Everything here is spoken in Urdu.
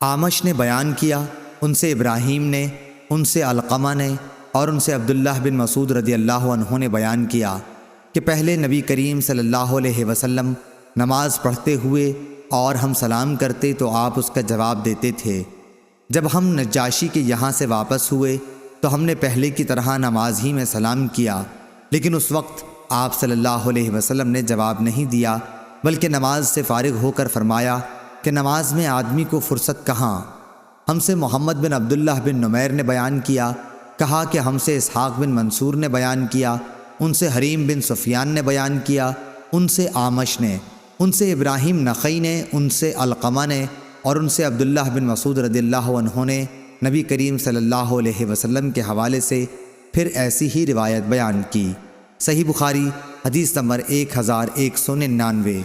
اعمش نے بیان کیا، ان سے ابراہیم نے، ان سے علقمہ نے اور ان سے عبداللہ بن مسعود رضی اللہ عنہ نے بیان کیا کہ پہلے نبی کریم صلی اللہ علیہ وسلم نماز پڑھتے ہوئے اور ہم سلام کرتے تو آپ اس کا جواب دیتے تھے۔ جب ہم نجاشی کے یہاں سے واپس ہوئے تو ہم نے پہلے کی طرح نماز ہی میں سلام کیا، لیکن اس وقت آپ صلی اللہ علیہ وسلم نے جواب نہیں دیا، بلکہ نماز سے فارغ ہو کر فرمایا کہ نماز میں آدمی کو فرصت کہاں؟ ہم سے محمد بن عبداللہ بن نمیر نے بیان کیا، کہا کہ ہم سے اسحاق بن منصور نے بیان کیا، ان سے حریم بن سفیان نے بیان کیا، ان سے اعمش نے، ان سے ابراہیم نخعی نے، ان سے علقمہ نے اور ان سے عبداللہ بن مسعود رضی اللہ عنہ نے نبی کریم صلی اللہ علیہ وسلم کے حوالے سے پھر ایسی ہی روایت بیان کی۔ صحیح بخاری حدیث نمبر 1199۔